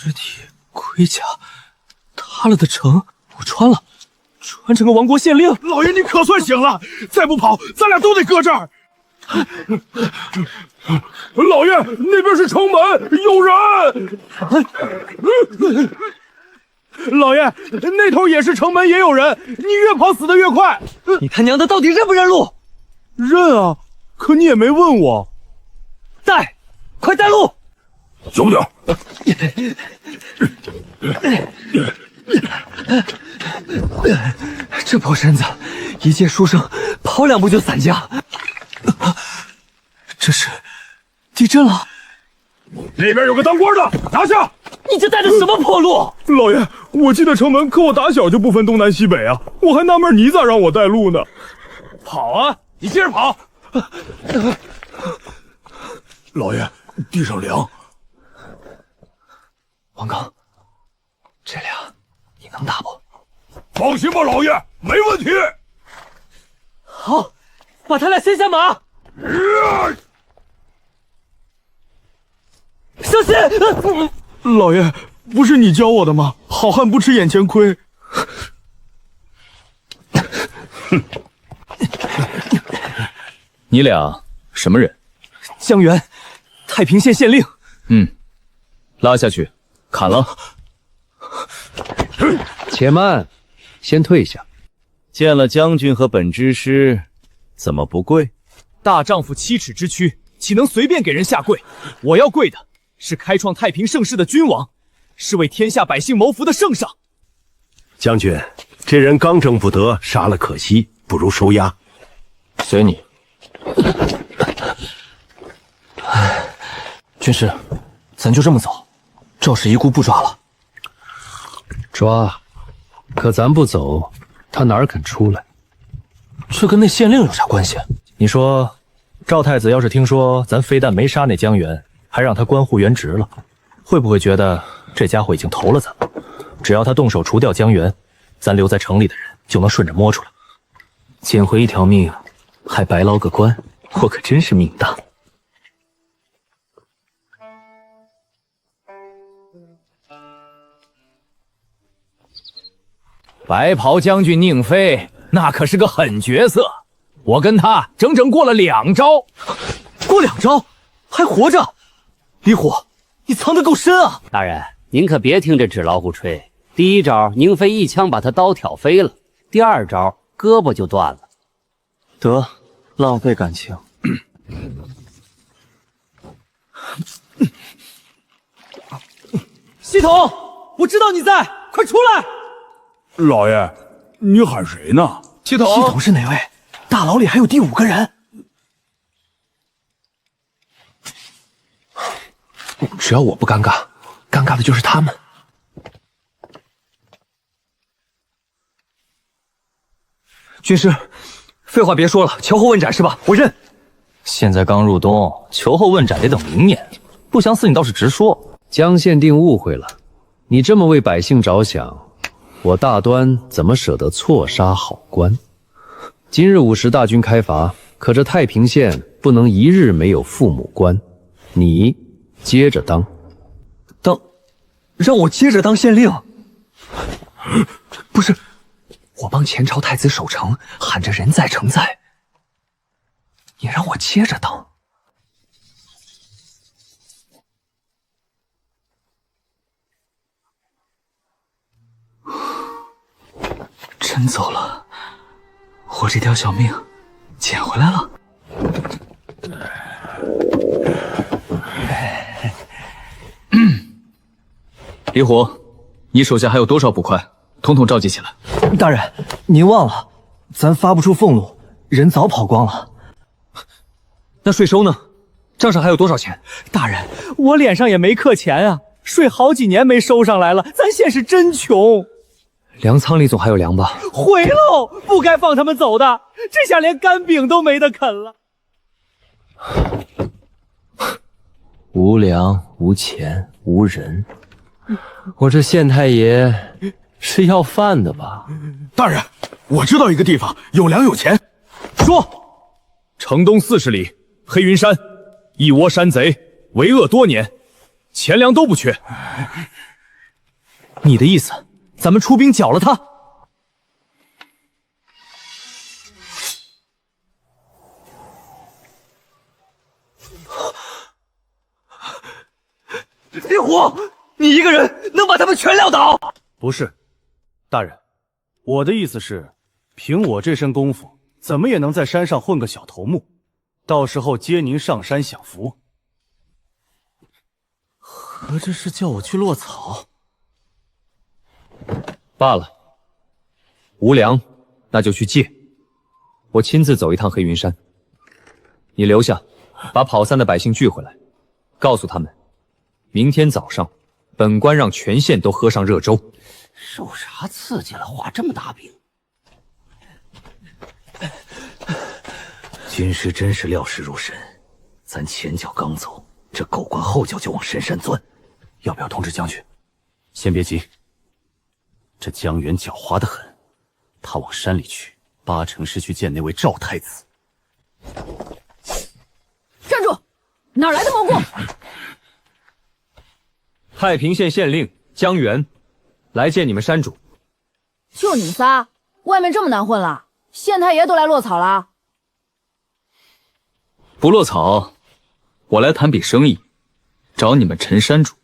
尸体、盔甲，塌了的城，我穿了，穿成个亡国县令。老爷，你可算醒了！再不跑，咱俩都得搁这儿。老爷，那边是城门，有人！老爷，那头也是城门，也有人。你越跑死得越快。你他娘的到底认不认路？认啊，可你也没问我。带，快带路！有不有？这破身子，一介书生，跑2步就散架。这是地震了！那边有个当官的，拿下！你这带的什么破路？老爷，我记得城门，可我打小就不分东南西北啊，我还纳闷你咋让我带路呢？跑啊！你接着跑！老爷，地上凉。王刚，这俩你能打不？放心吧，老爷，没问题。好，把他俩先下马。小心！老爷，不是你教我的吗？好汉不吃眼前亏。你俩什么人？江源，太平县县令。拉下去，砍了。且慢，先退下。见了将军和本知师，怎么不跪？大丈夫7尺之躯，岂能随便给人下跪？我要跪的是开创太平盛世的君王，是为天下百姓谋福的圣上。将军，这人刚正不得，杀了可惜，不如收押。随你。军师，咱就这么走？赵氏遗孤不抓了？抓，可咱不走，他哪儿肯出来？这跟那县令有啥关系？你说，赵太子要是听说咱非但没杀那江源，还让他官复原职了，会不会觉得这家伙已经投了咱们？只要他动手除掉江源，咱留在城里的人就能顺着摸出来。捡回一条命，还白捞个官，我可真是命大。白袍将军宁飞，那可是个狠角色，我跟他整整过了2招。过2招还活着？李虎，你藏得够深啊！大人，您可别听这纸老虎吹。第1招，宁飞一枪把他刀挑飞了；第2招，胳膊就断了。得，浪费感情。系统，我知道你在，快出来！老爷，你喊谁呢？系统是哪位？大牢里还有第5个人。只要我不尴尬，尴尬的就是他们。军师，废话别说了，求后问斩是吧？我认。现在刚入冬，求后问斩得等明年。不相似，你倒是直说。江县定误会了，你这么为百姓着想，我大端怎么舍得错杀好官？今日50大军开伐，可这太平县不能一日没有父母官，你接着当。让我接着当县令？不是，我帮前朝太子守城，喊着人在城在，你让我接着当？真走了，我这条小命捡回来了。李虎，你手下还有多少捕快？统统召集起来。大人，您忘了，咱发不出俸禄，人早跑光了。那税收呢？账上还有多少钱？大人，我脸上也没刻钱啊，税好几年没收上来了，咱县是真穷。粮仓里总还有粮吧？回喽，不该放他们走的，这下连干饼都没得啃了。无粮、无钱、无人，我这县太爷是要饭的吧？大人，我知道一个地方有粮有钱。说，城东40里黑云山，一窝山贼为恶多年，钱粮都不缺。你的意思，咱们出兵剿了他？烈火，你一个人能把他们全撂倒？不是，大人，我的意思是，凭我这身功夫，怎么也能在山上混个小头目，到时候接您上山享福。合着是叫我去落草？罢了，无粮，那就去借。我亲自走一趟黑云山，你留下，把跑散的百姓聚回来，告诉他们，明天早上，本官让全县都喝上热粥。受啥刺激了？画这么大饼？军师真是料事如神，咱前脚刚走，这狗官后脚就往深山钻。要不要通知将军？先别急，这江源狡猾得很，他往山里去，8成是去见那位赵太子。站住！哪来的蘑菇？太平县县令江源来见你们山主。就你们仨，外面这么难混了，县太爷都来落草了。不落草，我来谈笔生意，找你们陈山主。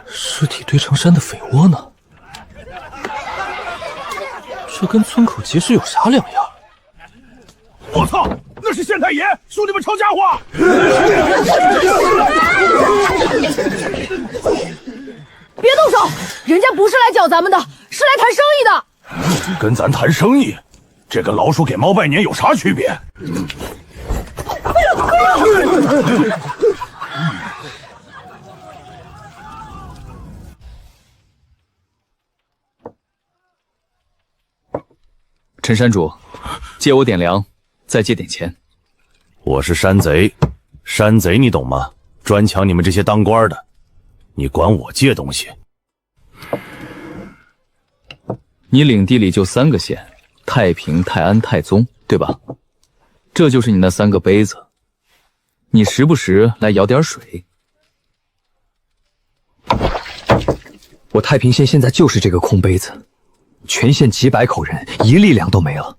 尸体堆成山的匪窝呢？这跟村口集市有啥两样？我操，那是县太爷，兄弟们抄家伙！别动手，人家不是来剿咱们的，是来谈生意的。跟咱谈生意，这跟老鼠给猫拜年有啥区别？陈山主，借我点粮，再借点钱。我是山贼，山贼你懂吗？专抢你们这些当官的，你管我借东西？你领地里就3个县，太平、泰安、太宗，对吧？这就是你那3个杯子，你时不时来舀点水。我太平县现在就是这个空杯子，全县几百口人，一粒粮都没了。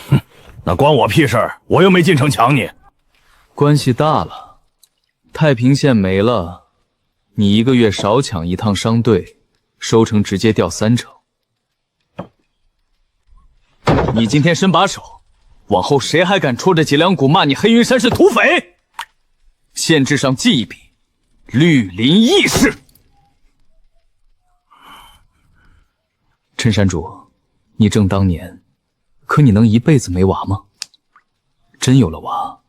哼，那关我屁事儿，我又没进城抢你。关系大了，太平县没了，你1个月少抢1趟商队，收成直接掉3成。你今天伸把手，往后谁还敢戳着脊梁骨骂你黑云山是土匪？县志上记一笔，绿林义士。陈山主，你正当年，可你能一辈子没娃吗？真有了娃，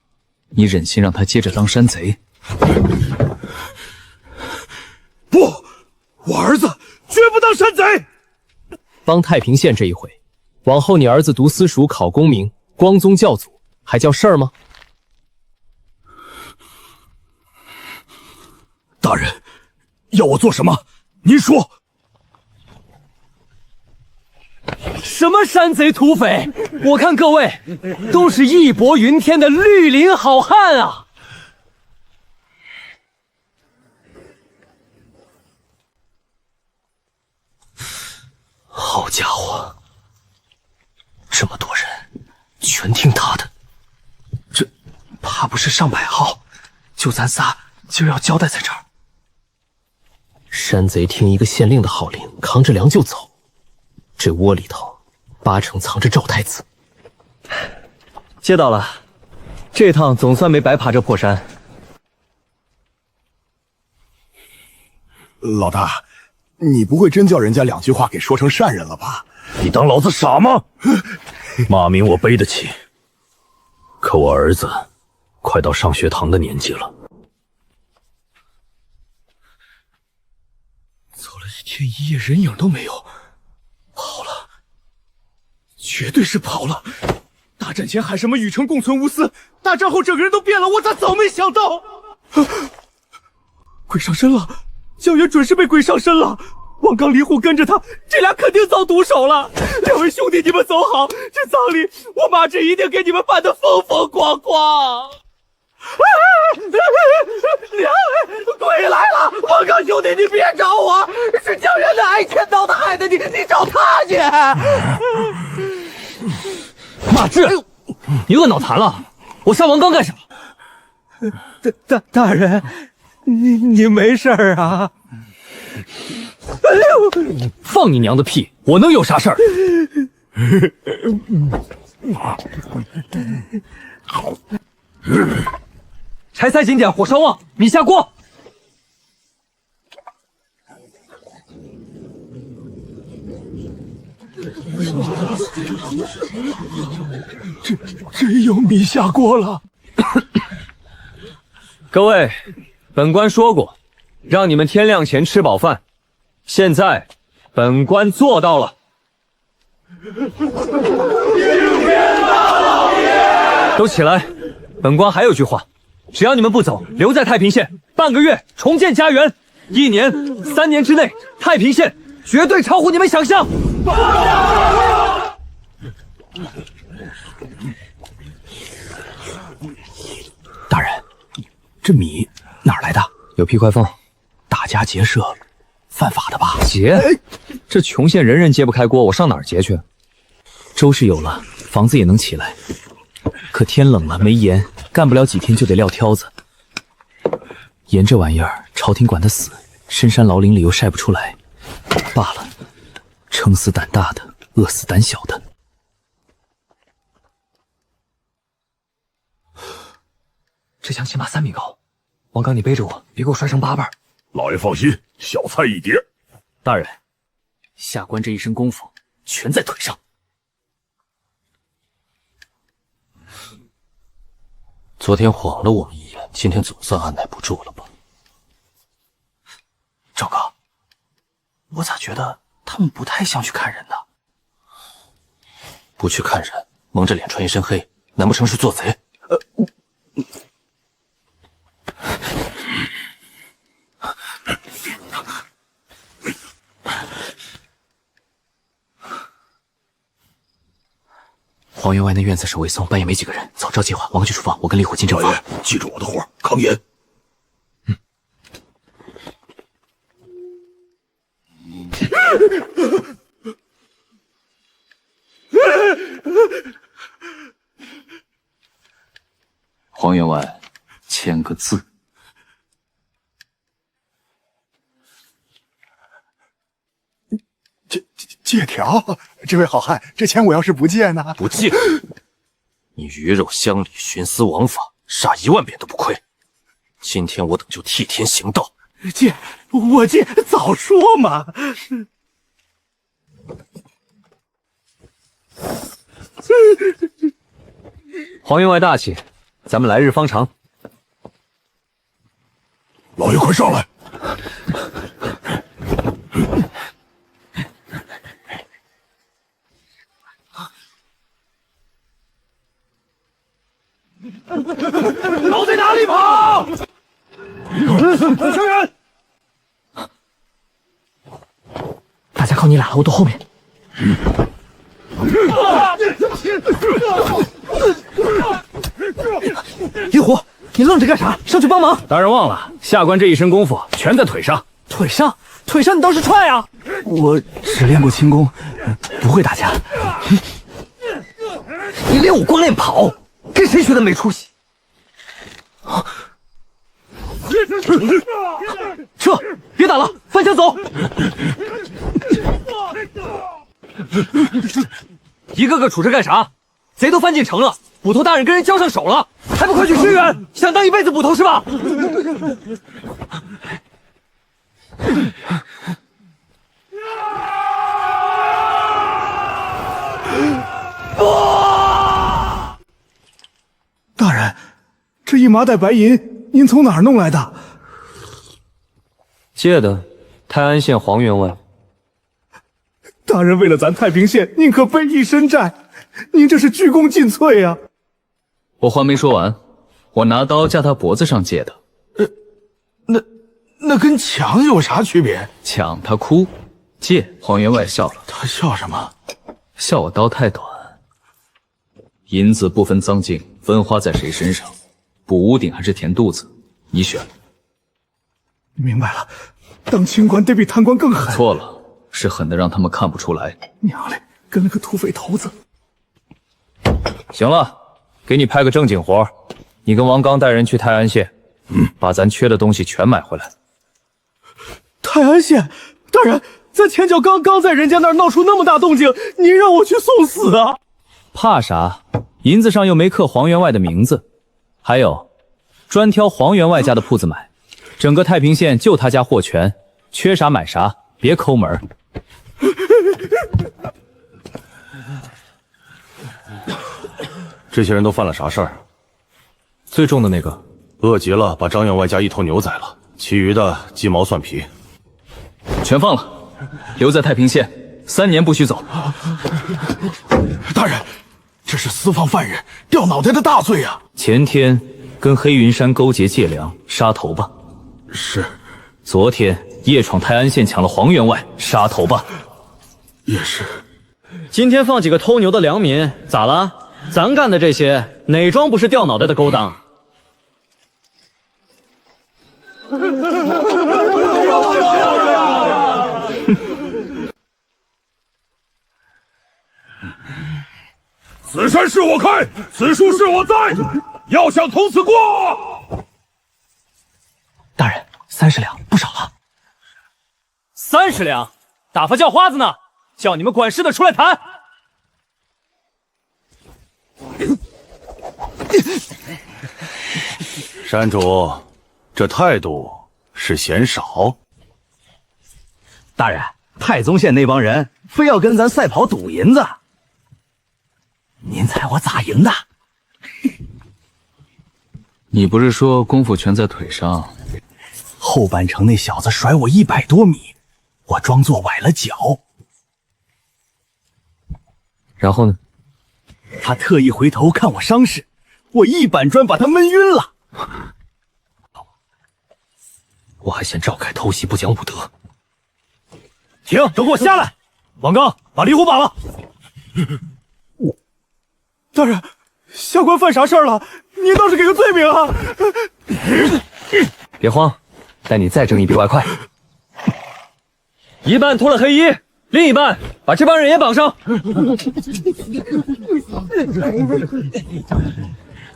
你忍心让他接着当山贼？不，我儿子绝不当山贼。帮太平县这一回，往后你儿子读私塾考功名，光宗教祖，还叫事儿吗？大人，要我做什么？您说。什么山贼土匪？我看各位都是义薄云天的绿林好汉啊！好家伙，这么多人，全听他的，这怕不是上百号，就咱仨今儿要交代在这儿。山贼听一个县令的号令，扛着粮就走，这窝里头8成藏着赵太子。接到了，这趟总算没白爬这破山。老大，你不会真叫人家2句话给说成善人了吧？你当老子傻吗？骂名我背得起，可我儿子快到上学堂的年纪了。走了1天1夜，人影都没有，跑了，绝对是跑了。大战前喊什么与城共存无私，大战后整个人都变了，我咋早没想到？鬼上身了，江源准是被鬼上身了，王刚、李虎跟着他，这俩肯定遭毒手了。两位兄弟，你们走好，这葬礼我马志一定给你们办得风风光光。两位，鬼来了！王刚兄弟，你别找我，是江源的爱欠刀的害的你，你找他去。马志，你饿脑残了？我杀王刚干啥？大人，你没事儿啊？放你娘的屁！我能有啥事儿？柴菜紧点，火烧旺，米下锅。真有米下锅了。各位，本官说过，让你们天亮前吃饱饭。现在，本官做到了。都起来！本官还有句话，只要你们不走，留在太平县半个月，重建家园，1年、3年之内，太平县绝对超乎你们想象。大人，这米哪儿来的？有批快放。大家结社，犯法的吧？结？这穷县人人揭不开锅，我上哪儿结去？粥是有了，房子也能起来，可天冷了没盐，干不了几天就得撂挑子。盐这玩意儿，朝廷管得死，深山老林里又晒不出来，罢了，撑死胆大的，饿死胆小的。这枪起码3米高，王刚，你背着我，别给我摔成8瓣。老爷放心，小菜一碟。大人，下官这一身功夫全在腿上。昨天晃了我们一眼，今天总算按耐不住了吧？赵哥，我咋觉得他们不太像去看人呢？不去看人，蒙着脸穿一身黑，难不成是做贼？黄员外那院子守卫松，半夜没几个人。走，照计划，王哥去厨房，我跟李虎进正房。记住我的活，抗严。黄员外，签个字。借条，这位好汉，这钱我要是不借呢？不借，你鱼肉乡里，徇私枉法，杀1万遍都不亏。今天我等就替天行道。借，我借，早说嘛！黄员外大气，咱们来日方长。老爷快上来！老在哪里跑？伤人！大家靠你俩了，我躲后面。李虎，你愣着干啥？上去帮忙！大人忘了，下官这一身功夫全在腿上。腿上，腿上你倒是踹啊！我只练过轻功，不会打架。你练武光练跑，跟谁学的没出息？撤！别打了，翻墙走！一个个杵着干啥？贼都翻进城了，捕头大人跟人交上手了，还不快去支援？想当一辈子捕头是吧？大人，这一麻袋白银，您从哪儿弄来的？借的，泰安县黄员外。大人为了咱太平县，宁可背一身债，您这是鞠躬尽瘁啊！我话没说完，我拿刀架他脖子上借的。那跟抢有啥区别？抢他哭，借黄员外笑了，他笑什么？笑我刀太短。银子不分赃净，分花在谁身上，补屋顶还是填肚子，你选。明白了，当清官得比贪官更狠。错了，是狠的让他们看不出来。娘嘞，跟了个土匪头子。行了，给你派个正经活，你跟王刚带人去泰安县，把咱缺的东西全买回来。泰安县，大人，咱前脚刚在人家那儿闹出那么大动静，您让我去送死啊？怕啥？银子上又没刻黄员外的名字。还有，专挑黄员外家的铺子买，整个太平县就他家货全，缺啥买啥，别抠门。这些人都犯了啥事儿？最重的那个，饿极了，把张员外家一头牛宰了，其余的鸡毛蒜皮，全放了，留在太平县，3年不许走。大人，这是私放犯人，掉脑袋的大罪啊！前天跟黑云山勾结借粮，杀头吧。是。昨天夜闯泰安县抢了黄员外，杀头吧。也是。今天放几个偷牛的良民，咋了？咱干的这些，哪桩不是掉脑袋的勾当？此山是我开，此树是我栽，要想同此过。大人，30两不少了。30两，打发叫花子呢，叫你们管事的出来谈。山主，这态度是嫌少。大人，太宗县那帮人非要跟咱赛跑赌银子，您猜我咋赢的？你不是说功夫全在腿上？后半程那小子甩我100多米，我装作崴了脚。然后呢？他特意回头看我伤势，我一板砖把他闷晕了。我还嫌赵凯偷袭不讲武德。停，都给我下来！王刚，把李虎绑了。大人，下官犯啥事儿了？您倒是给个罪名啊！别慌，带你再挣一笔外快。一半脱了黑衣，另一半把这帮人也绑上。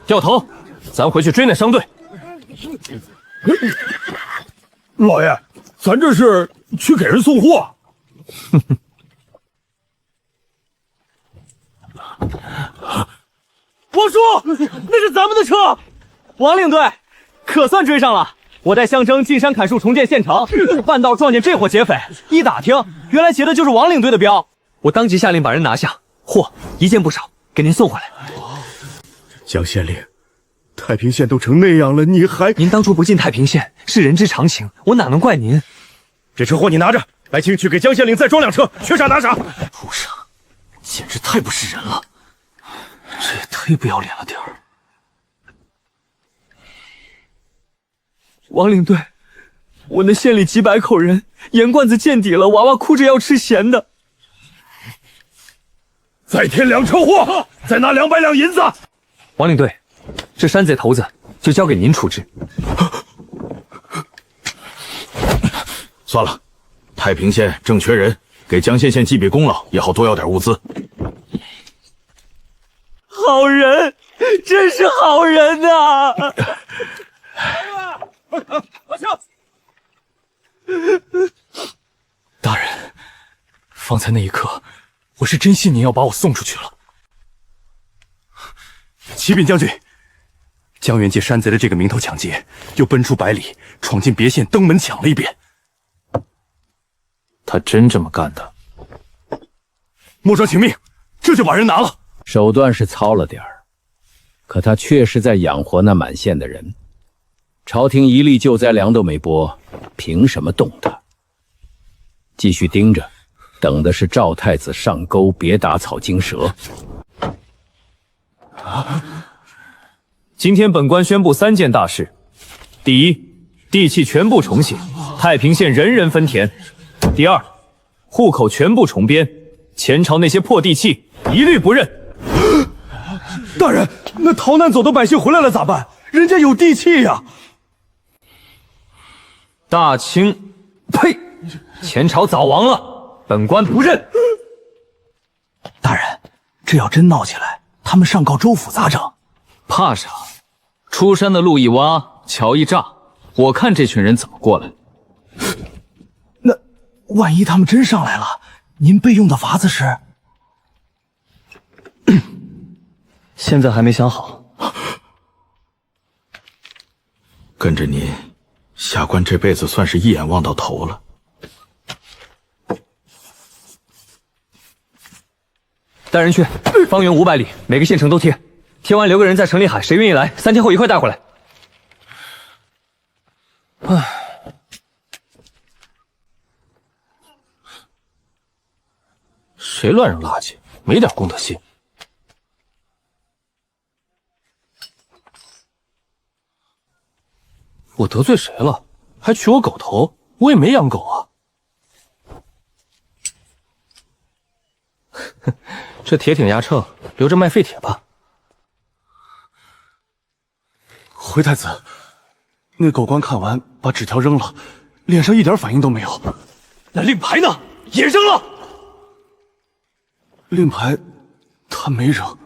掉头，咱回去追那商队。老爷，咱这是去给人送货。王叔，那是咱们的车。王领队，可算追上了。我带象征进山砍树重建县城，半道撞见这伙劫匪，一打听，原来劫的就是王领队的镖。我当即下令把人拿下，货一件不少，给您送回来。江县令，太平县都成那样了，你还……您当初不进太平县是人之常情，我哪能怪您？这车货你拿着，白青去给江县令再装2车，缺啥拿啥。畜生，简直太不是人了，这也忒不要脸了点儿。王领队，我那县里几百口人，盐罐子见底了，娃娃哭着要吃咸的。再添2车货，再拿200两银子。王领队，这山贼头子就交给您处置。算了，太平县正缺人，给江县县记笔功劳，也好多要点物资。好人，真是好人呐！大人，方才那一刻，我是真信您要把我送出去了。启禀将军，江源借山贼的这个名头抢劫，又奔出百里，闯进别县，登门抢了一遍。他真这么干的？莫庄请命，这就把人拿了。手段是糙了点儿，可他确实在养活那满县的人。朝廷一粒救灾粮都没拨，凭什么动他？继续盯着，等的是赵太子上钩，别打草惊蛇。今天本官宣布3件大事：第一，地契全部重写，太平县人人分田；第二，户口全部重编，前朝那些破地契一律不认。大人，那逃难走的百姓回来了咋办？人家有地契呀！大清，呸！前朝早亡了，本官不认。大人，这要真闹起来，他们上告州府咋整？怕啥？出山的路一挖，桥一炸，我看这群人怎么过来。那万一他们真上来了，您备用的法子是？现在还没想好。跟着您，下官这辈子算是一眼望到头了。带人去，方圆500里，每个县城都贴。贴完留个人在城里喊，谁愿意来，3天后一块带回来。唉，谁乱扔垃圾？没点公德心。我得罪谁了？还取我狗头？我也没养狗啊。这铁挺压秤，留着卖废铁吧。回太子，那狗官看完把纸条扔了，脸上一点反应都没有。那令牌呢？也扔了。令牌他没扔，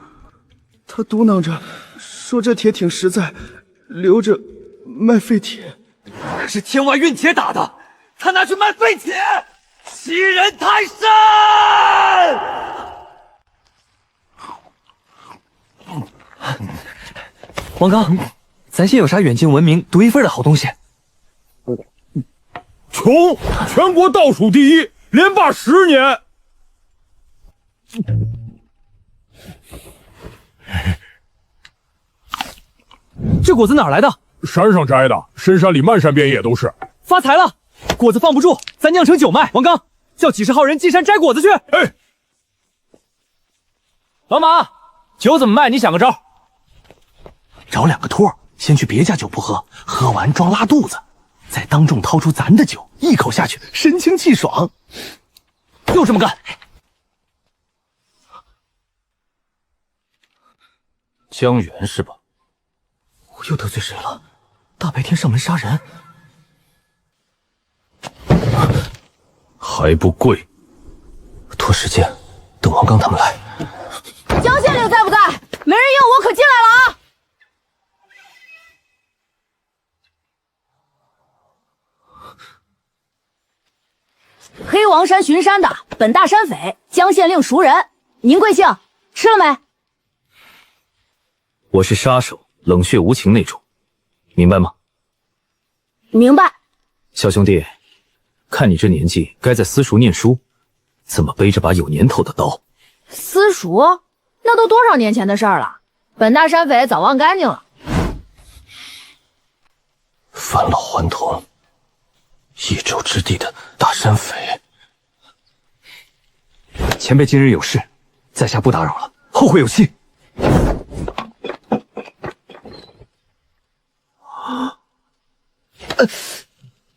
他嘟囔着说这铁挺实在，留着卖废铁。是天外运铁打的，他拿去卖废铁，欺人太甚！王刚，咱县有啥远近闻名、独一份的好东西？穷，全国倒数第一，连霸10年。这果子哪来的？山上摘的，深山里漫山遍野都是。发财了！果子放不住，咱酿成酒卖。王刚，叫几十号人进山摘果子去。哎，老马，酒怎么卖？你想个招。找2个托，先去别家酒铺喝，喝完装拉肚子，再当众掏出咱的酒，一口下去，神清气爽。就这么干。江源是吧？我又得罪谁了？大白天上门杀人，还不跪？拖时间，等王刚他们来。江县令在不在？没人应，我可进来了啊！黑王山巡山的本大山匪江县令熟人，您贵姓？吃了没？我是杀手，冷血无情那种，明白吗？明白。小兄弟，看你这年纪，该在私塾念书，怎么背着把有年头的刀？私塾？那都多少年前的事儿了，本大山匪早忘干净了。返老还童，一州之地的大山匪。前辈今日有事，在下不打扰了，后会有期。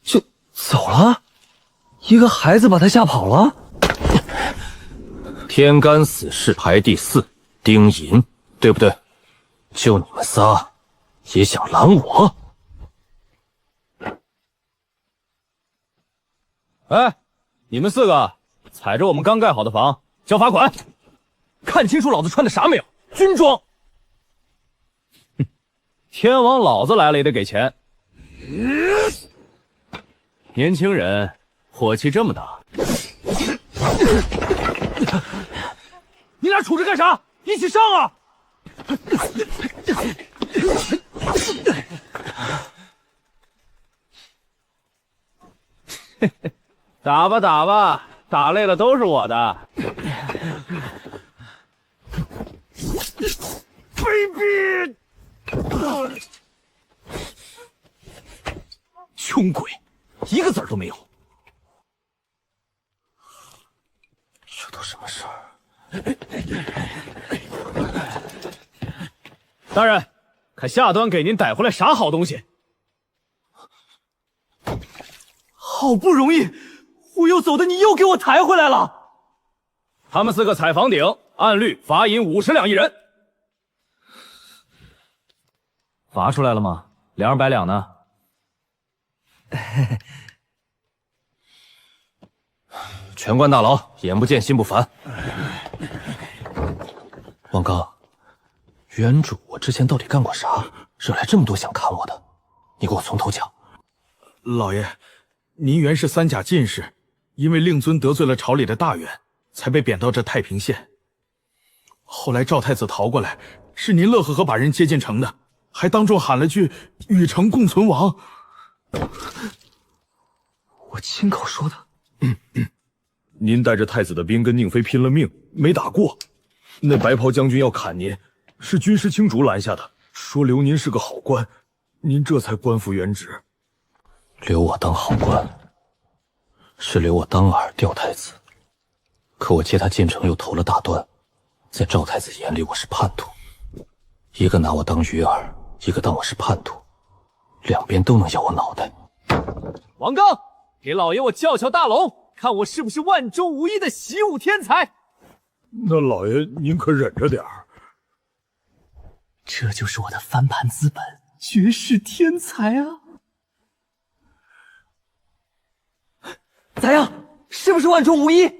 就走了？一个孩子把他吓跑了？天干死士排第4，丁寅，对不对？就你们仨，也想拦我？哎，你们4个踩着我们刚盖好的房，交罚款！看清楚老子穿的啥没有？军装！哼，天王老子来了也得给钱。年轻人，火气这么大，你俩杵着干啥？一起上啊！打吧打吧，打累了都是我的。卑鄙！穷鬼，一个字儿都没有。这都什么事儿？大人，看下端给您逮回来啥好东西？好不容易忽悠走的你又给我抬回来了。他们4个踩房顶，按律罚银50两一人。罚出来了吗？200两呢？全关大牢，眼不见心不烦。王刚，原主我之前到底干过啥，惹来这么多想砍我的？你给我从头讲。老爷，您原是3甲进士，因为令尊得罪了朝里的大员，才被贬到这太平县。后来赵太子逃过来，是您乐呵呵把人接进城的，还当众喊了句“与城共存亡”。我亲口说的。您带着太子的兵跟宁妃拼了命，没打过。那白袍将军要砍您，是军师青竹拦下的，说留您是个好官，您这才官复原职。留我当好官，是留我当儿吊太子。可我接他进城又投了大端，在赵太子眼里我是叛徒，一个拿我当鱼饵，一个当我是叛徒，两边都能要我脑袋。王刚，给老爷我叫敲大龙，看我是不是万中无一的习武天才。那老爷您可忍着点儿。这就是我的翻盘资本，绝世天才啊！咋样，是不是万中无一？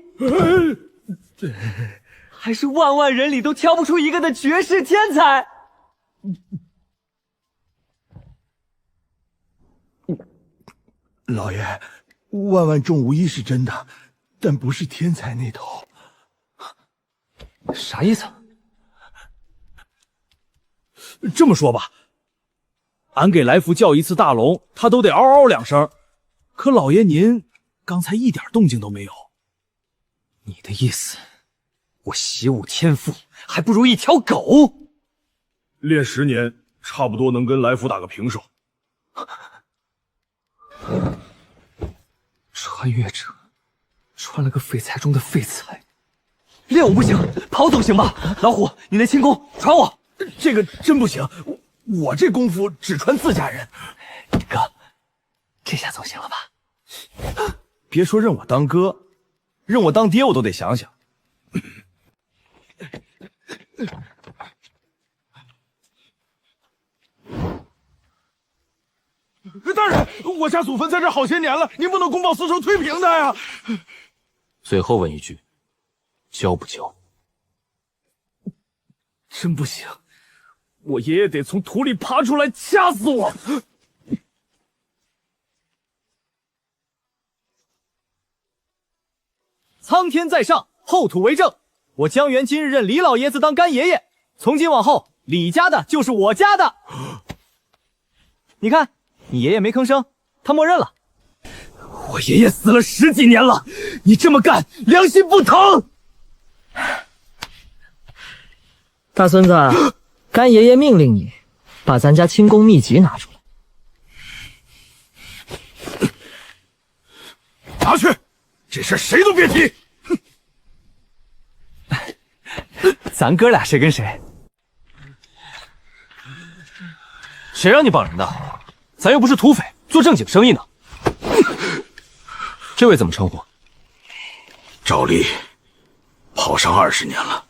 还是万万人里都挑不出一个的绝世天才？老爷，万万中无一是真的，但不是天才那头。啥意思？这么说吧，俺给来福叫一次大龙，他都得嗷嗷2声。可老爷您刚才一点动静都没有。你的意思，我习武天赋还不如一条狗？练10年，差不多能跟来福打个平手。穿越者，穿了个废材中的废材。练武不行，跑总行吧？老虎，你那轻功传我。这个真不行，我这功夫只传自家人。哥，这下总行了吧？别说认我当哥，认我当爹我都得想想。大人，我家祖坟在这好些年了，您不能公报私仇推平他呀。最后问一句，交不交？真不行，我爷爷得从土里爬出来掐死我。苍天在上，后土为证。我江源今日认李老爷子当干爷爷，从今往后，李家的就是我家的。你看，你爷爷没吭声，他默认了。我爷爷死了10几年了，你这么干，良心不疼？大孙子，干爷爷命令你把咱家轻功秘籍拿出来。拿去，这事谁都别提。咱哥俩谁跟谁？谁让你绑人的？咱又不是土匪，做正经生意呢。这位怎么称呼？赵丽，跑上20年了。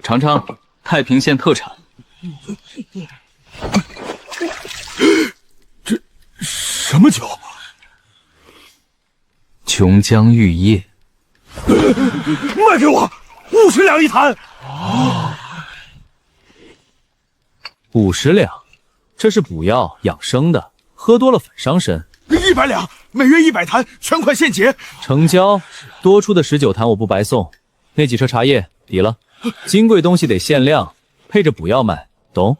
尝尝太平县特产。这什么酒？琼浆玉液。卖给我，50两一坛。50两，这是补药养生的，喝多了反伤身。100两，每月100坛，全款现结。成交，多出的19坛我不白送。那几车茶叶抵了，金贵东西得限量，配着补药卖，懂？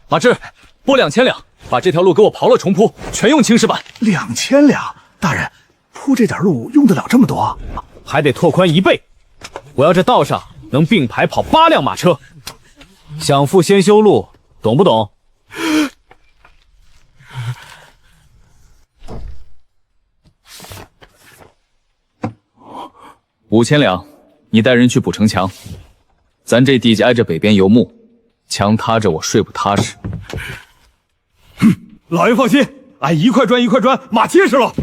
马志，拨2000两，把这条路给我刨了重铺，全用青石板。2000两，大人，铺这点路用得了这么多？还得拓宽1倍。我要这道上能并排跑8辆马车。想富先修路，懂不懂？5000两，你带人去补城墙。咱这地界挨着北边游牧，墙塌着我睡不踏实。老爷放心，俺一块砖一块砖，码结实了。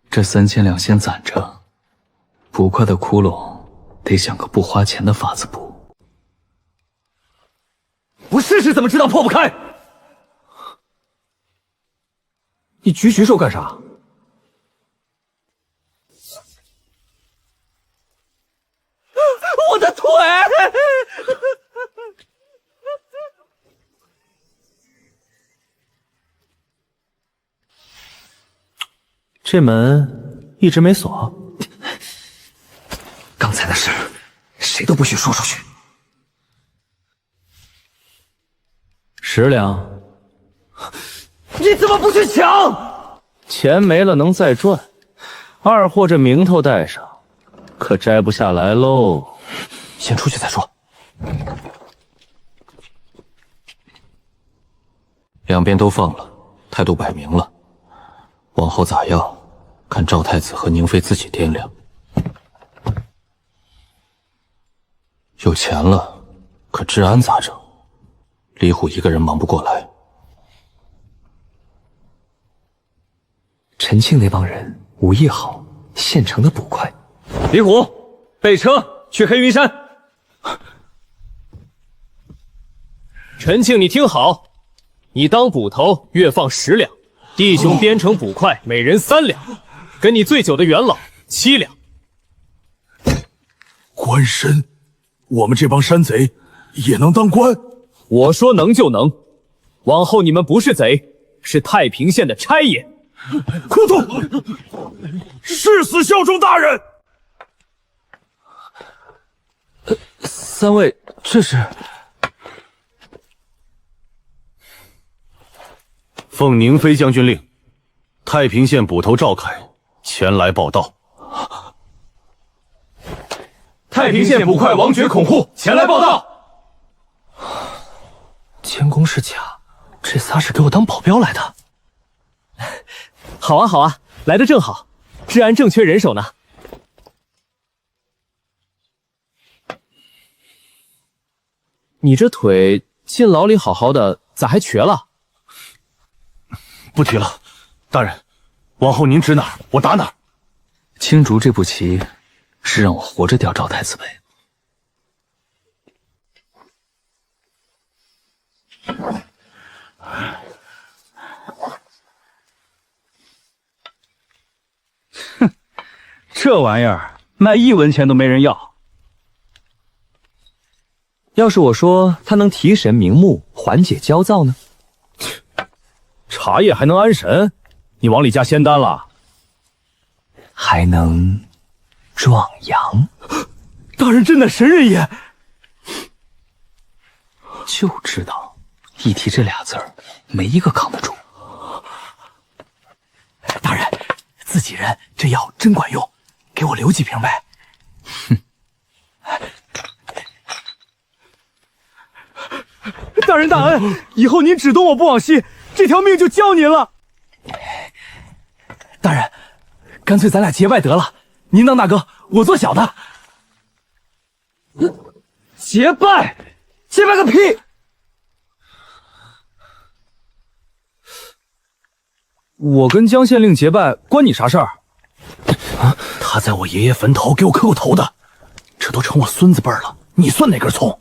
这3000两先攒着，捕快的窟窿得想个不花钱的法子补。不试试怎么知道破不开？你举手干啥？我的腿！这门一直没锁。刚才的事，谁都不许说出去。10两，你怎么不去抢？钱没了能再赚，二货这名头带上，可摘不下来喽。先出去再说。两边都放了，态度摆明了，往后咋样，看赵太子和宁妃自己掂量。有钱了，可治安咋整？李虎一个人忙不过来。陈庆那帮人武艺好，现成的捕快。李虎，备车去黑云山。陈庆，你听好，你当捕头，月放10两，弟兄编成捕快，每人3两，跟你醉酒的元老7两。官绅，我们这帮山贼也能当官？我说能就能，往后你们不是贼，是太平县的差爷。哭痛！誓死效忠大人。3位，这是奉宁妃将军令，太平县捕头赵凯前来报道。太平县捕快王爵孔护前来报道。监工是假，这仨是给我当保镖来的。好啊好啊，来的正好，治安正缺人手呢。你这腿进牢里好好的，咋还瘸了？不提了，大人，往后您指哪儿，我打哪儿。青竹这步棋是让我活着吊赵太子呗？哼，这玩意儿卖1文钱都没人要。要是我说它能提神明目，缓解焦躁呢？茶叶还能安神？你往里加仙丹了？还能壮阳？大人真的神人也！就知道一提这俩字儿，没一个扛得住。大人，自己人，这药真管用，给我留几瓶呗。哼。大人大恩，以后您只动我不往西，这条命就交您了。大人，干脆咱俩结拜得了，您当大哥，我做小的。结拜？结拜个屁！我跟江县令结拜，关你啥事儿？他在我爷爷坟头给我磕过头的，这都成我孙子辈了，你算哪根葱？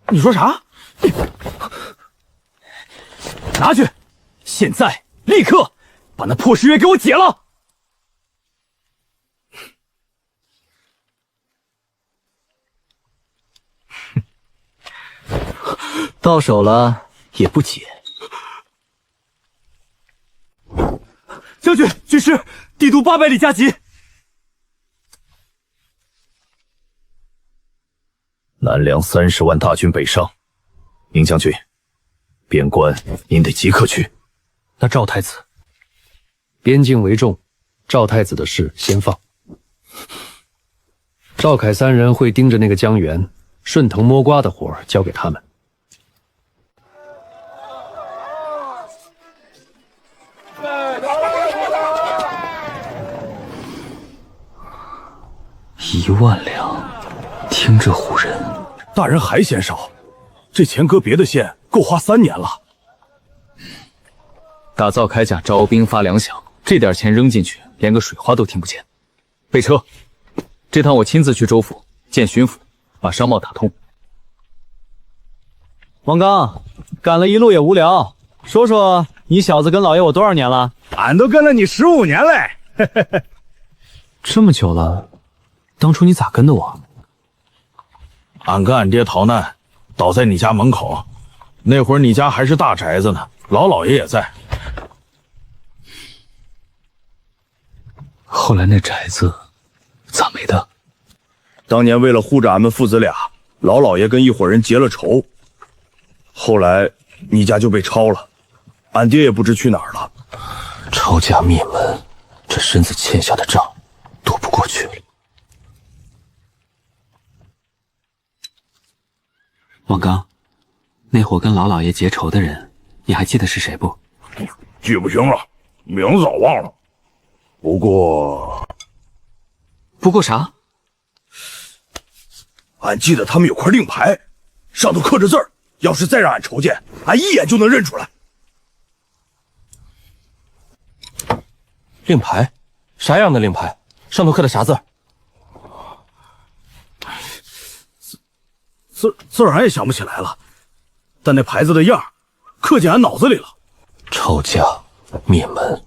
你说啥？拿去！现在立刻把那破誓约给我解了！到手了也不解。将军、军师，帝都800里加急。南梁30万大军北上，宁将军，边关您得即刻去。那赵太子，边境为重，赵太子的事先放。赵凯3人会盯着那个江源，顺藤摸瓜的活儿交给他们。1万两，听着唬人。大人还嫌少，这钱搁别的县够花3年了。打造铠甲，招兵发粮饷，这点钱扔进去，连个水花都听不见。备车，这趟我亲自去州府见巡抚，把商贸打通。王刚，赶了一路也无聊，说说你小子跟老爷我多少年了？俺都跟了你15年嘞。这么久了，当初你咋跟的我？俺跟俺爹逃难，倒在你家门口。那会儿你家还是大宅子呢，老爷也在。后来那宅子咋没的？当年为了护着俺们父子俩，老爷跟一伙人结了仇。后来你家就被抄了，俺爹也不知去哪儿了。抄家灭门，这身子欠下的账躲不过去了。王刚，那伙跟老爷结仇的人，你还记得是谁不？记不清了，名字早忘了。不过啥？俺记得他们有块令牌，上头刻着字儿，要是再让俺瞅见，俺一眼就能认出来。令牌？啥样的令牌？上头刻的啥字？字儿俺也想不起来了，但那牌子的样刻进俺脑子里了。抄家灭门，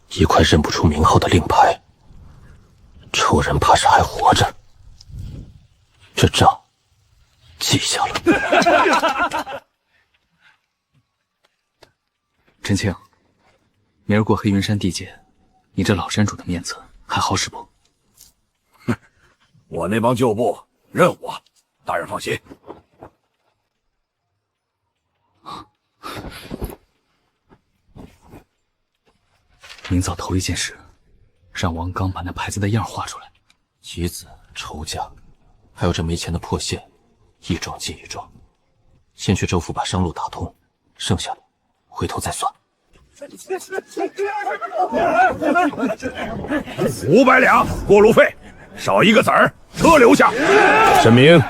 一块认不出名号的令牌，仇人怕是还活着。这账记下了。陈庆，明儿过黑云山地界，你这老山主的面子还好使不？我那帮旧部认我，大人放心。明早头一件事，让王刚把那牌子的样画出来。棋子、仇家，还有这没钱的破县，一桩接一桩。先去州府把商路打通，剩下的回头再算。500两过路费，少一个子儿，车留下。沈明，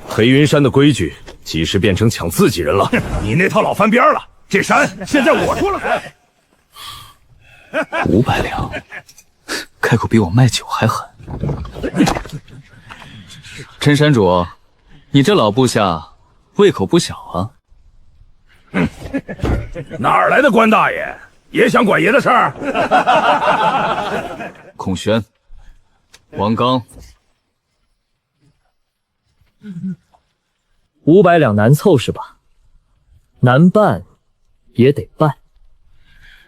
黑云山的规矩几时变成抢自己人了？你那套老翻边了，这山现在我说了算。500两，开口比我卖酒还狠。陈山主，你这老部下胃口不小啊。哪儿来的关大爷？也想管爷的事儿？孔宣，王刚，500两难凑是吧？难办也得办，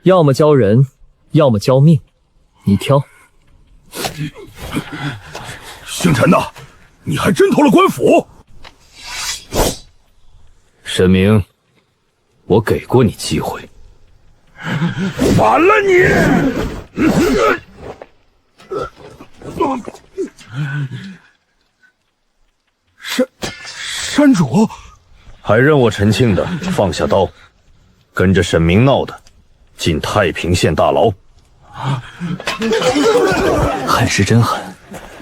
要么交人，要么交命，你挑。姓陈的，你还真投了官府？沈明，我给过你机会。完了你！山主，还认我陈庆的，放下刀，跟着沈明闹的，进太平县大牢。狠是真狠，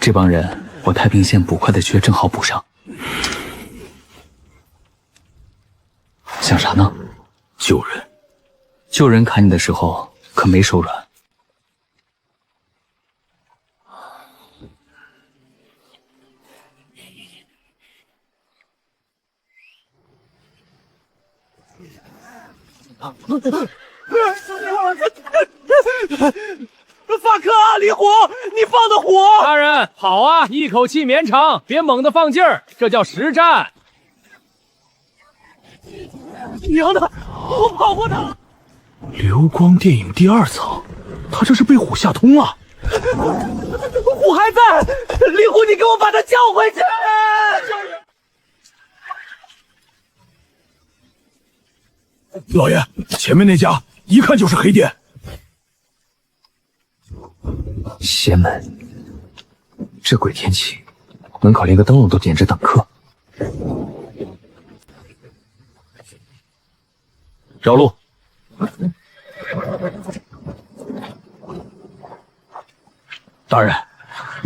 这帮人我太平县捕快的缺正好补上。想啥呢？救人。救人砍你的时候可没手软。法克，离火！你放的火！大人，好啊，一口气绵长，别猛地放劲儿，这叫实战。娘的，我跑过他！流光电影第2层，他这是被虎吓通了。虎还在，离虎，你给我把他叫回去！老爷，前面那家一看就是黑店。邪门，这鬼天气，门口连个灯笼都点着等客。绕路。大人，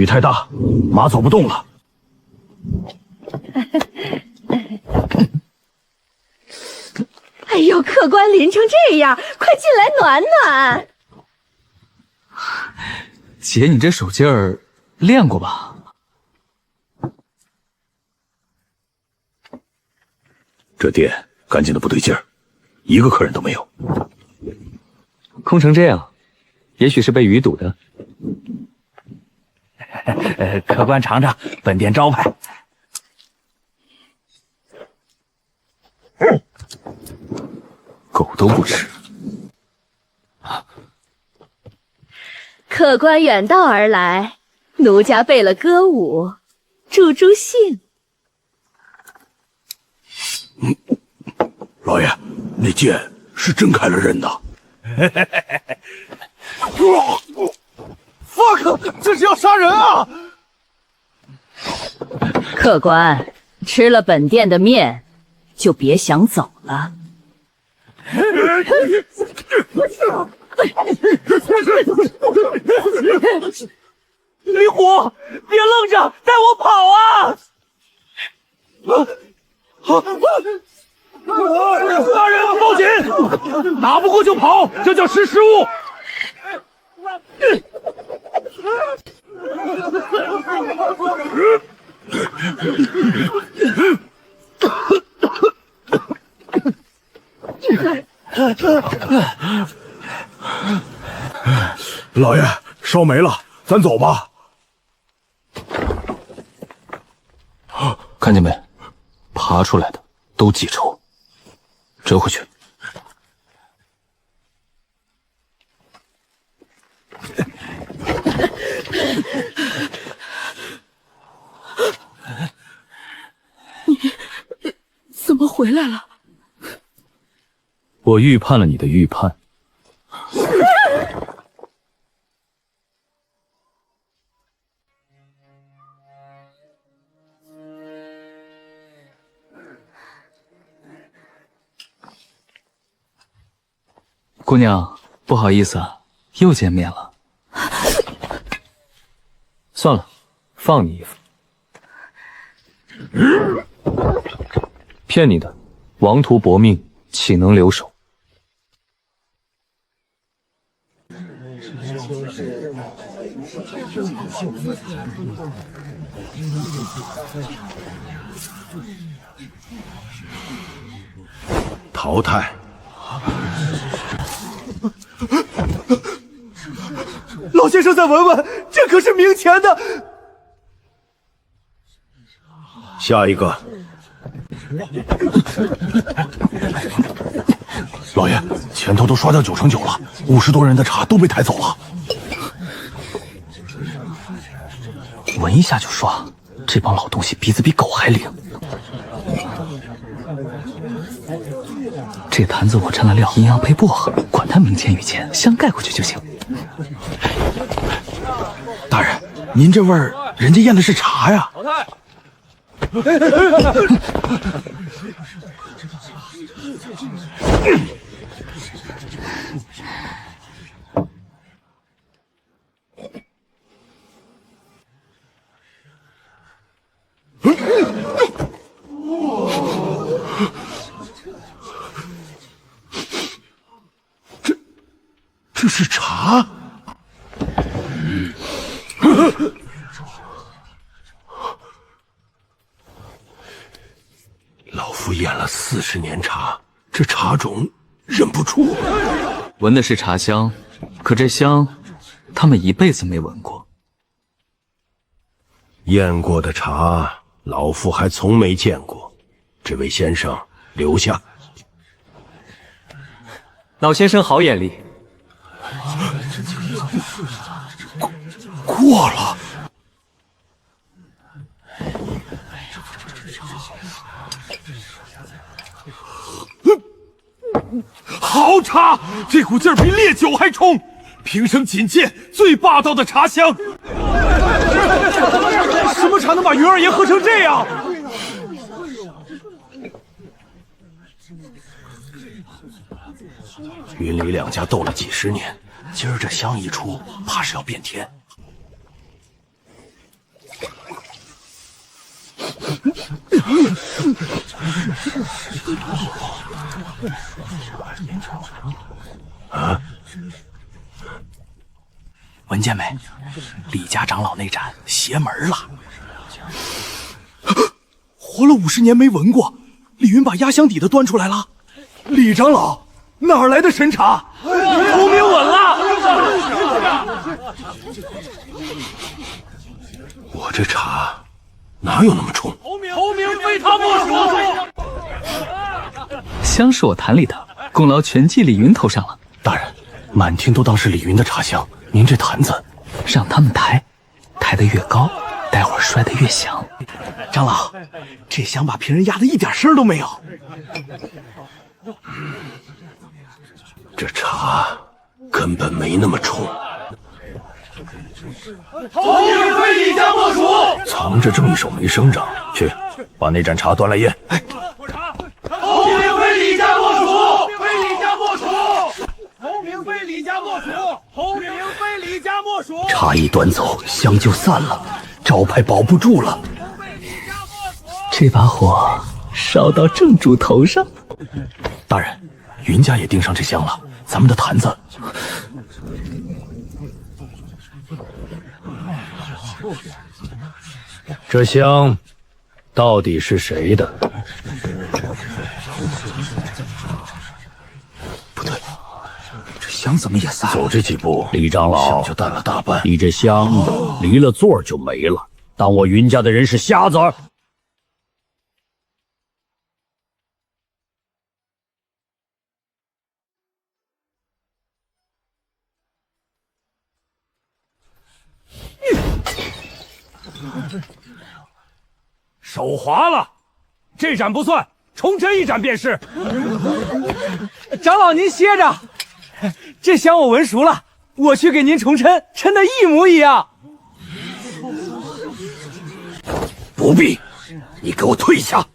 雨太大，马走不动了。哎呦，客官淋成这样，快进来暖暖。姐，你这手劲儿练过吧？这店干净的不对劲儿，一个客人都没有。空成这样，也许是被雨堵的。客官尝尝本店招牌。狗都不吃。客官远道而来，奴家备了歌舞，助助兴。老爷，那剑是真开了刃的。fuck， 这是要杀人啊！客官，吃了本店的面，就别想走了。李虎，别愣着，带我跑啊！大人，报警！打不过就跑，这叫识时务。老爷，烧没了，咱走吧。看见没？爬出来的都记仇，折回去。你怎么回来了？我预判了你的预判。姑娘，不好意思啊，又见面了。算了，放你一副。骗你的，王图薄命，岂能留手？淘汰。老先生，再闻闻，这可是明钱的。下一个。老爷，前头都刷掉9成9了，50多人的茶都被抬走了。闻一下就刷，这帮老东西鼻子比狗还灵。这坛子我蘸了料，阴阳配薄荷，管它明钱与钱，香盖过去就行。大人，您这味儿，人家验的是茶呀。淘汰。这是茶。老夫验了40年茶，这茶种认不出。闻的是茶香，可这香，他们一辈子没闻过。验过的茶，老夫还从没见过。这位先生，留下。老先生好眼力。过了。好茶，这股劲儿比烈酒还冲，平生仅见最霸道的茶香。什么茶能把云二爷喝成这样？云里两家斗了几10年，今儿这香一出，怕是要变天。啊！闻见没？李家长老那盏邪门了，活了50年没闻过。李云把压箱底的端出来了。李长老，哪来的神茶？头名稳了。我这茶哪有那么冲？头名非他莫属。香是我坛里的，功劳全记李云头上了。大人，满厅都当是李云的茶香，您这坛子让他们抬，抬得越高，待会儿摔得越响。长老，这香把平人压得一点声都没有。这茶根本没那么冲。头名非李家莫属。藏着这么一手没声张，去把那盏茶端来验。头名非李家莫属，非李家莫属。头名非李家莫属，头名非李家莫属。茶一端走，香就散了，招牌保不住了。这把火烧到正主头上。大人，云家也盯上这香了，咱们的坛子。这香到底是谁的？不对，这香怎么也散了？走这几步，李长老香就淡了大半。你这香离了座就没了。当我云家的人是瞎子？手滑了，这盏不算，重斟一盏便是。长老您歇着，这香我闻熟了，我去给您重称，称的一模一样。不必，你给我退下！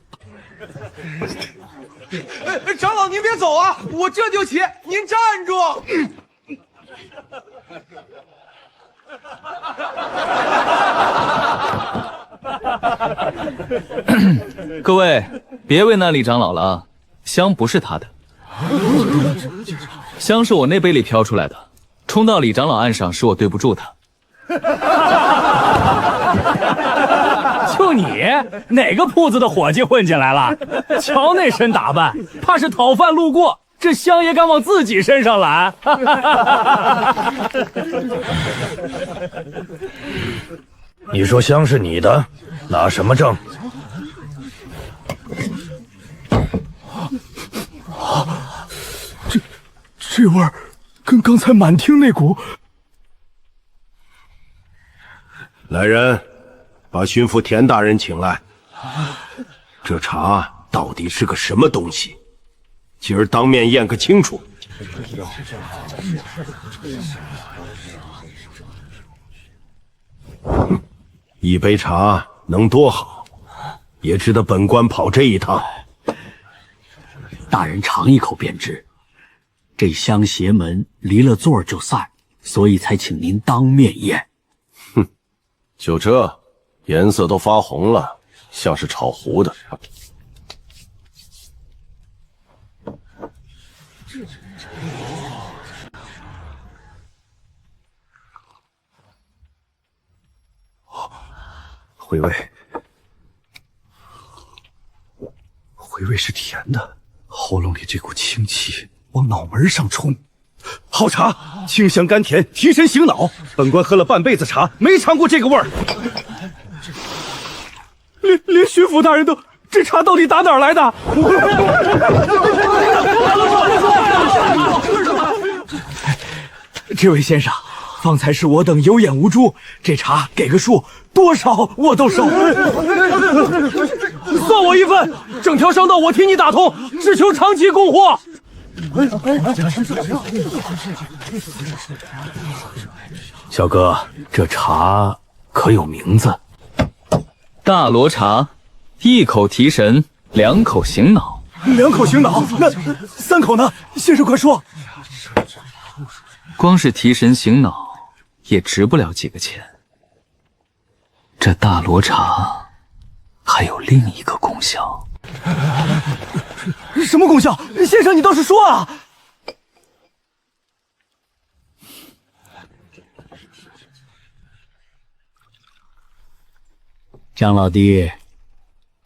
长老您别走啊，我这就起，您站住！各位，别为难李长老了，香不是他的，香是我那杯里飘出来的，冲到李长老岸上是我对不住他。就你哪个铺子的伙计混进来了？瞧那身打扮，怕是讨饭路过，这香也敢往自己身上揽？你说香是你的，拿什么证？这味儿跟刚才满厅那股……来人，把巡抚田大人请来。这茶到底是个什么东西？今儿当面验个清楚。一杯茶能多好，也值得本官跑这一趟。大人尝一口便知，这香邪门离了座就散，所以才请您当面验。哼，就这，颜色都发红了，像是炒糊的。回味是甜的，喉咙里这股清气往脑门上冲。好茶，清香甘甜，提神醒脑。本官喝了半辈子茶，没尝过这个味儿。连巡抚大人都，这茶到底打哪儿来的？这位先生，方才是我等有眼无珠，这茶给个数，多少我都收。算我一份，整条商道我替你打通，只求长期供货。小哥，这茶可有名字？大罗茶，一口提神，2口醒脑。2口醒脑，那3口呢？先生快说。光是提神醒脑，也值不了几个钱。这大罗茶还有另一个功效。什么功效？先生，你倒是说啊！江老弟，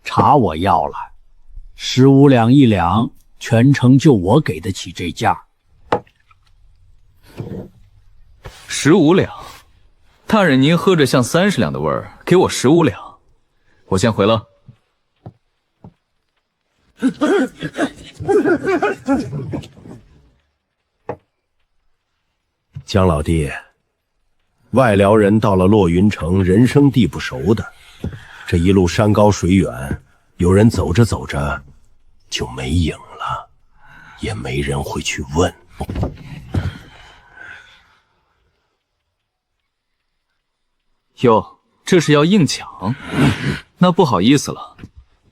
茶我要了，15两1两，全程就我给得起这价。15两，大人您喝着像30两的味儿，给我15两，我先回了。江老弟，外辽人到了洛云城，人生地不熟的，这一路山高水远，有人走着走着就没影了，也没人会去问。哟，这是要硬抢？那不好意思了，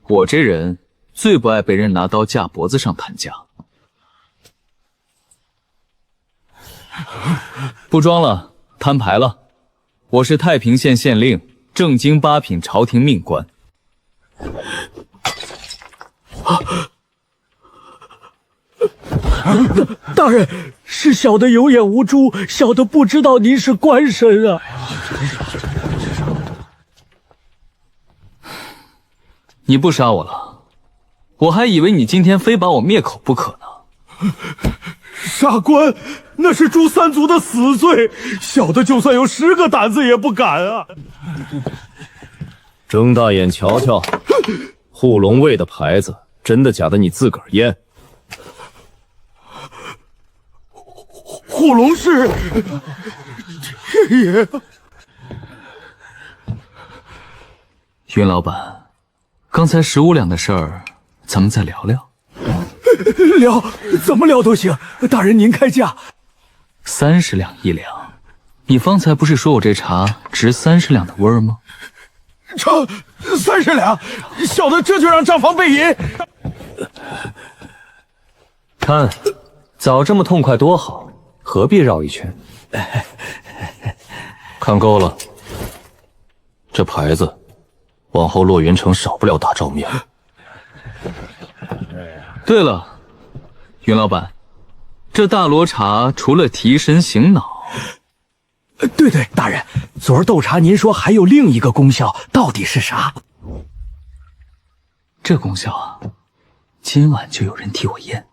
我这人最不爱被人拿刀架脖子上谈价。不装了，摊牌了，我是太平县县令，正经8品朝廷命官。大人，是小的有眼无珠，小的不知道您是官绅啊。你不杀我了，我还以为你今天非把我灭口不可呢。杀官，那是诛3族的死罪，小的就算有10个胆子也不敢啊！睁大眼瞧瞧，护龙卫的牌子，真的假的？你自个儿验。护龙是天爷。云老板，刚才15两的事儿，咱们再聊聊。聊，怎么聊都行。大人您开价。30两1两，你方才不是说我这茶值30两的味儿吗？这30两，小的这就让账房备银。看，早这么痛快多好，何必绕一圈？看够了，这牌子，往后洛云城少不了大照面。对了，云老板，这大罗茶除了提神醒脑，对对，大人，昨儿斗茶您说还有另一个功效，到底是啥？这功效啊，今晚就有人替我验。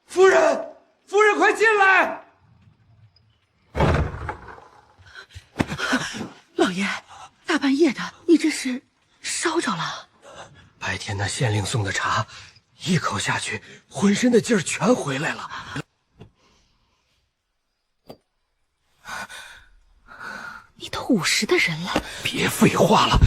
夫人，夫人，快进来！老爷，大半夜的，你这是烧着了？白天那县令送的茶，一口下去，浑身的劲儿全回来了。你都50的人了，别废话了，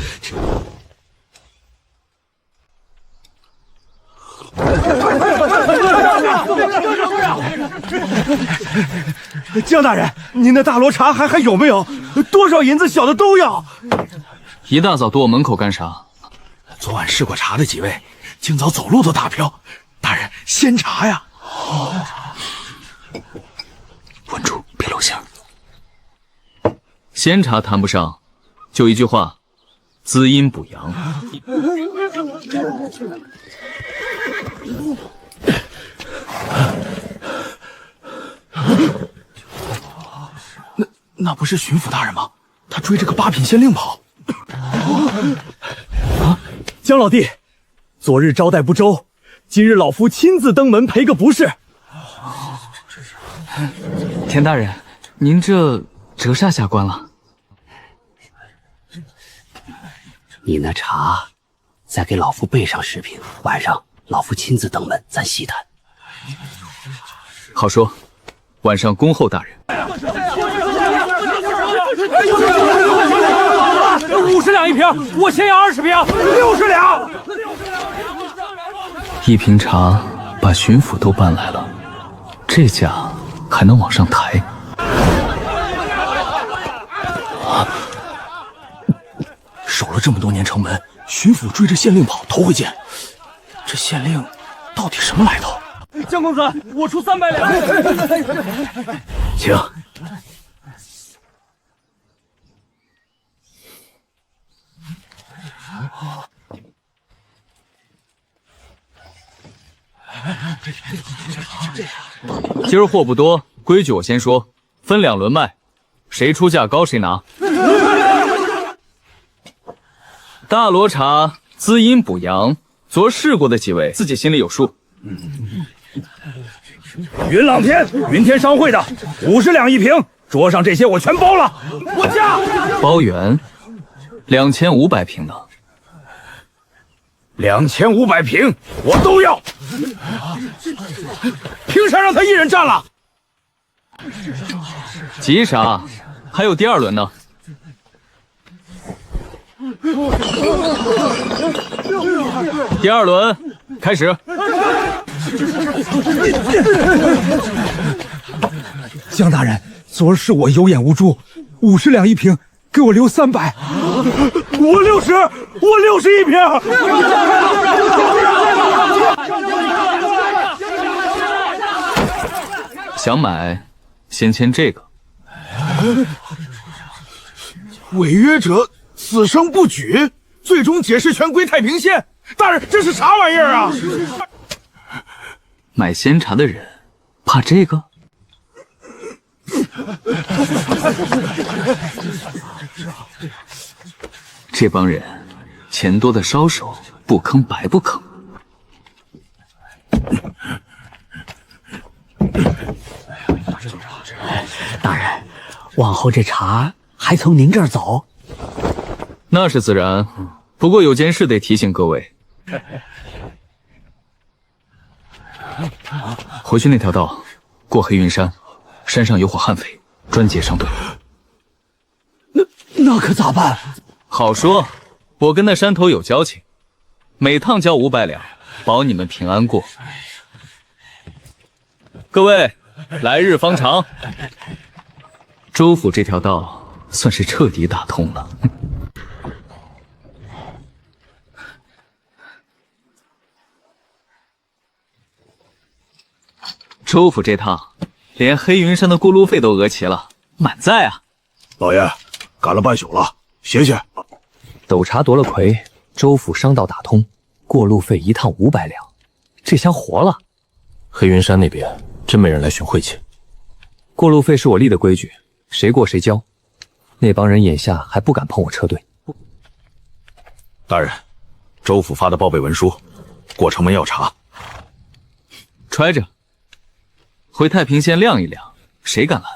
江大人，您的大罗茶还有没有？多少银子小的都要。一大早堵我门口干啥？昨晚试过茶的几位，今早走路都打飘。大人，鲜茶呀！稳住，别露馅。鲜茶谈不上，就一句话，滋阴补阳。那不是巡抚大人吗？他追着个8品县令跑。啊，江老弟，昨日招待不周，今日老夫亲自登门赔个不是。田大人，您这折煞下官了。你那茶，再给老夫备上10瓶，晚上老夫亲自登门，咱细谈。好说，晚上恭候大人。50两1瓶，我先要20瓶，60两。一瓶茶把巡抚都搬来了，这价还能往上抬？守了这么多年城门，巡抚追着县令跑，头回见。这县令到底什么来头？江公子，我出300两。请。今儿货不多，规矩我先说，分2轮卖，谁出价高谁拿。大罗茶滋阴补阳，昨儿试过的几位自己心里有数。云朗天，云天商会的50两一瓶，桌上这些我全包了，我价。包圆，2500瓶的。 2500瓶，我都要。凭啥让他一人占了？急啥？还有第2轮呢。第2轮开始。江大人，昨儿是我有眼无珠，50两一瓶，给我留300。我60一瓶。想买，先签这个。违约者此生不举，最终解释权归太平县。大人，这是啥玩意儿啊？买仙茶的人怕这个？这帮人钱多的烧手，不坑白不坑。大人，往后这茶还从您这儿走？那是自然，不过有件事得提醒各位。回去那条道，过黑云山，山上有伙悍匪，专劫商队。那可咋办？好说，我跟那山头有交情，每趟交500两，保你们平安过。各位，来日方长。州府这条道算是彻底打通了。州府这趟，连黑云山的过路费都讹齐了，满载啊！老爷，赶了半宿了，歇歇。斗茶夺了魁，州府商道打通，过路费1趟500两，这下活了。黑云山那边真没人来寻晦气。过路费是我立的规矩，谁过谁交。那帮人眼下还不敢碰我车队。大人，州府发的报备文书，过城门要查。揣着，回太平县晾一晾，谁敢来？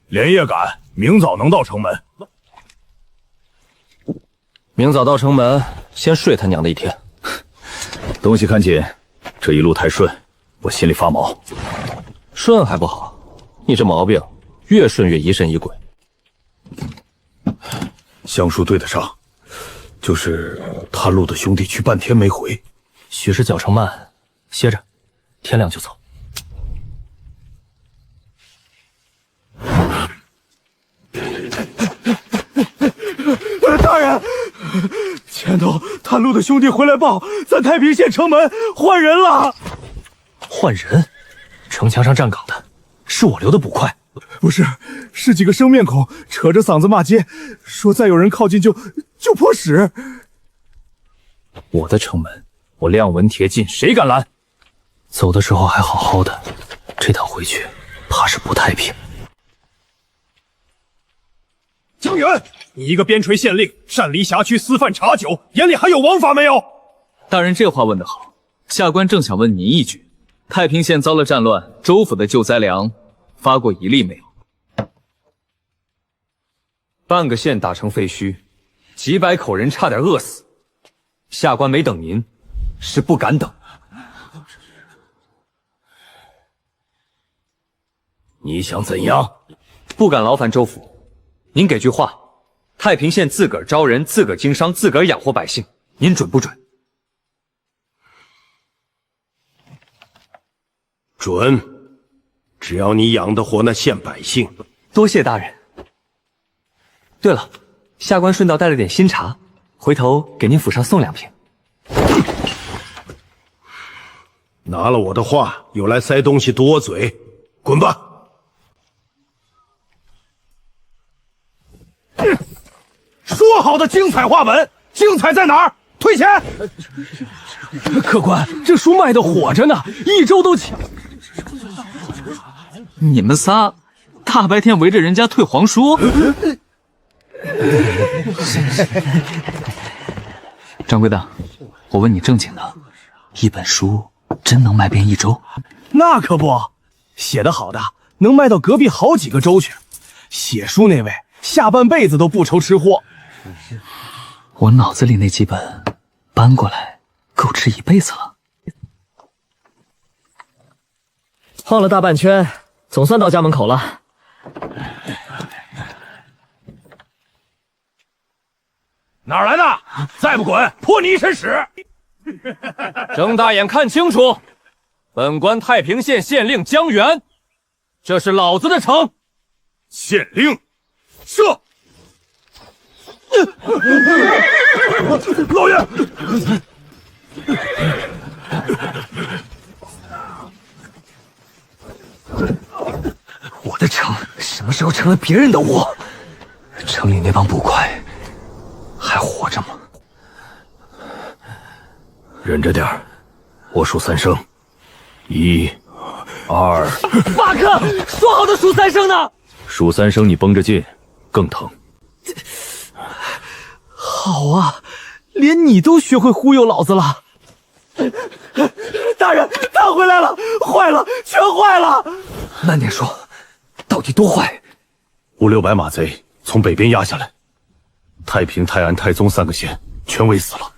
连夜赶，明早能到城门。明早到城门，先睡他娘的一天。东西看紧，这一路太顺，我心里发毛。顺还不好，你这毛病越顺越疑神疑鬼。香树对得上，就是探路的兄弟去半天没回。许是脚程慢，歇着，天亮就走。大人，前头探路的兄弟回来报，咱太平县城门换人了。换人？城墙上站岗的是我留的捕快。不是，是几个生面孔扯着嗓子骂街，说再有人靠近就泼屎。我的城门，我亮文铁禁，谁敢拦？走的时候还好好的，这趟回去怕是不太平。江源，你一个边陲县令，擅离辖区私贩茶酒，眼里还有王法没有？大人这话问得好，下官正想问您一句：太平县遭了战乱，州府的救灾粮发过1粒没有？半个县打成废墟，几百口人差点饿死。下官没等您，是不敢等。你想怎样？不敢劳烦州府，您给句话，太平县自个儿招人，自个儿经商，自个儿养活百姓，您准不准？准，只要你养得活那县百姓。多谢大人。对了，下官顺道带了点新茶，回头给您府上送2瓶。拿了我的话又来塞东西多嘴，滚吧！说好的精彩话本，精彩在哪儿？退钱！客官，这书卖的火着呢，1周都起。你们仨大白天围着人家退黄书？掌柜的，我问你正经的，一本书真能卖遍1周？那可不，写得好的能卖到隔壁好几个州去。写书那位下半辈子都不愁吃货。我脑子里那几本搬过来够吃1辈子了。晃了大半圈，总算到家门口了。哪儿来的？再不滚，泼你一身屎！睁大眼看清楚，本官太平县县令江源，这是老子的城。县令，射！老爷，我的城什么时候成了别人的窝？城里那帮捕快还活着吗？忍着点儿，我数3声，1、2。马克，说好的数3声呢？数3声，你绷着劲，更疼。好啊，连你都学会忽悠老子了。大人，他回来了，坏了，全坏了！慢点说，到底多坏？5、6百马贼从北边压下来，太平、泰安、太宗3个县全围死了。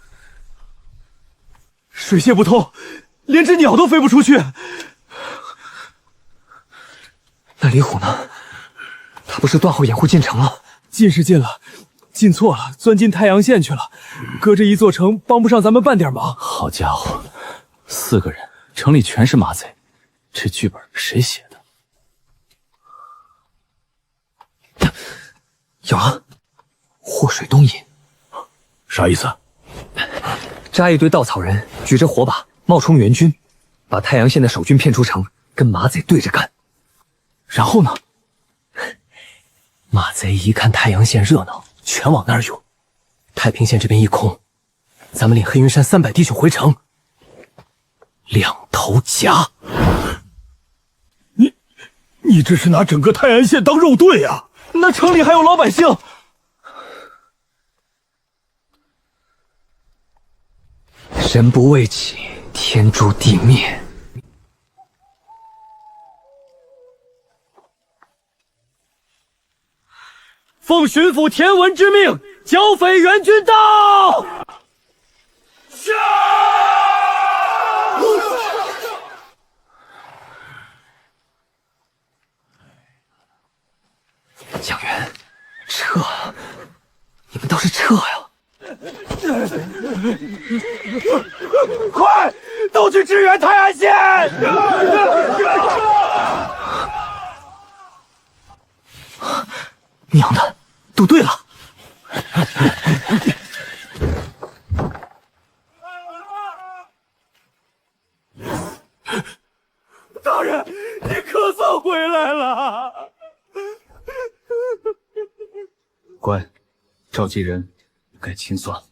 水泄不通，连只鸟都飞不出去。那李虎呢？他不是断后掩护进城了？进是进了，进错了，钻进太阳县去了。隔着一座城，帮不上咱们半点忙。好家伙，4个人，城里全是马贼，这剧本谁写的？有啊，祸水东引。啥意思？扎一堆稻草人，举着火把冒充援军，把太阳县的守军骗出城，跟马贼对着干。然后呢？马贼一看太阳县热闹，全往那儿涌。太平县这边一空，咱们领黑云山300弟兄回城，2头夹。你这是拿整个泰安县当肉盾呀？那城里还有老百姓。人不为己，天诛地灭。奉巡抚田文之命，剿匪援军到！蒋元，撤！你们倒是撤呀！快，都去支援泰安县！娘的，赌对了！大人，你可算回来了！乖，召集人该清算了。